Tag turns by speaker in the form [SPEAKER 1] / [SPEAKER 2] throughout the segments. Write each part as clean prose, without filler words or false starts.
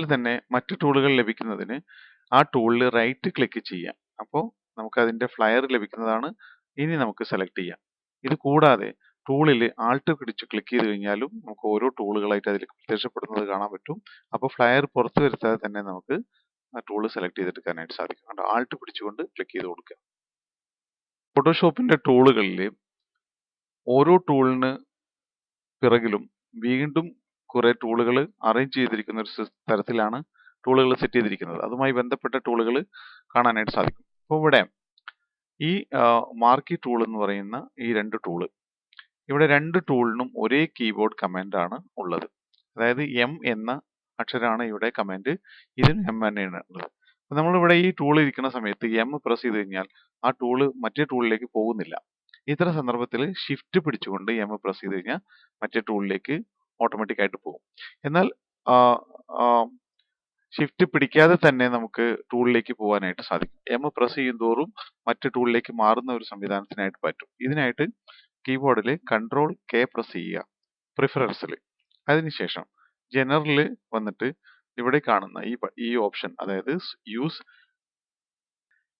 [SPEAKER 1] അതുപോലെ തന്നെ മറ്റു ടൂളുകൾ ലഭിക്കുന്നതിന് ആ ടൂളിൽ റൈറ്റ് ക്ലിക്ക് ചെയ്യാം. അപ്പോൾ നമുക്ക് അതിന്റെ ഫ്ലയർ ലഭിക്കുന്നതാണ്. ഇനി നമുക്ക് സെലക്ട് ചെയ്യാം. ഇത് കൂടാതെ ടൂളിൽ ആൾട്ട് പിടിച്ച് ക്ലിക്ക് ചെയ്ത് കഴിഞ്ഞാലും നമുക്ക് ഓരോ ടൂളുകളായിട്ട് അതിൽ പ്രത്യക്ഷപ്പെടുന്നത് കാണാൻ പറ്റും. അപ്പോൾ ഫ്ലയർ പുറത്തു വരുത്താതെ തന്നെ നമുക്ക് ആ ടൂള് സെലക്ട് ചെയ്തെടുക്കാനായിട്ട് സാധിക്കും. അതുകൊണ്ട് ആൾട്ട് പിടിച്ചുകൊണ്ട് ക്ലിക്ക് ചെയ്ത് കൊടുക്കുക. ഫോട്ടോഷോപ്പിന്റെ ടൂളുകളിൽ ഓരോ ടൂളിന് പിറകിലും വീണ്ടും കുറെ ടൂളുകൾ അറേഞ്ച് ചെയ്തിരിക്കുന്ന ഒരു തരത്തിലാണ് ടൂളുകൾ സെറ്റ് ചെയ്തിരിക്കുന്നത്. അതുമായി ബന്ധപ്പെട്ട ടൂളുകൾ കാണാനായിട്ട് സാധിക്കും. അപ്പോൾ ഇവിടെ ഈ മാർക്കി ടൂൾ എന്ന് പറയുന്ന ഈ രണ്ട് ടൂള്, ഇവിടെ രണ്ട് ടൂളിനും ഒരേ കീബോർഡ് കമാൻഡ് ആണ് ഉള്ളത്. അതായത് എം എന്ന അക്ഷരമാണ് ഇവിടെ കമാൻഡ്, ഇതിനും എം തന്നെയാണ് ഉള്ളത്. അപ്പൊ നമ്മളിവിടെ ഈ ടൂൾ ഇരിക്കുന്ന സമയത്ത് എം പ്രസ് ചെയ്ത് കഴിഞ്ഞാൽ ആ ടൂള് മറ്റേ ടൂളിലേക്ക് പോകുന്നില്ല. ഇത്തരം സന്ദർഭത്തിൽ ഷിഫ്റ്റ് പിടിച്ചുകൊണ്ട് എം പ്രസ് ചെയ്ത് കഴിഞ്ഞാൽ മറ്റേ ടൂളിലേക്ക് ഓട്ടോമാറ്റിക് ആയിട്ട് പോകും. എന്നാൽ ഷിഫ്റ്റ് പിടിക്കാതെ തന്നെ നമുക്ക് ടൂളിലേക്ക് പോകാനായിട്ട് സാധിക്കും. എം പ്രസ് ചെയ്യും തോറും മറ്റു ടൂളിലേക്ക് മാറുന്ന ഒരു സംവിധാനത്തിനായിട്ട് പറ്റും. ഇതിനായിട്ട് കീബോർഡിൽ കൺട്രോൾ കെ പ്രസ് ചെയ്യുക പ്രിഫറൻസിൽ. അതിനുശേഷം ജനറൽ വന്നിട്ട് ഇവിടെ കാണുന്ന ഈ ഓപ്ഷൻ, അതായത് use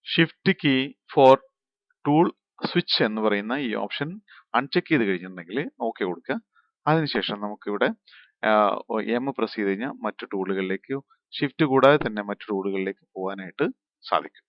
[SPEAKER 1] shift key for tool switch എന്ന് പറയുന്ന ഈ ഓപ്ഷൻ അൺചെക്ക് ചെയ്ത് കഴിഞ്ഞിട്ടുണ്ടെങ്കിൽ ഓക്കെ കൊടുക്കുക. അതിനുശേഷം നമുക്കിവിടെ എം പ്രസ് ചെയ്ത് കഴിഞ്ഞാൽ മറ്റു ടൂളുകളിലേക്ക് ഷിഫ്റ്റ് കൂടാതെ തന്നെ മറ്റു ടൂളുകളിലേക്ക് പോകാനായിട്ട് സാധിക്കും.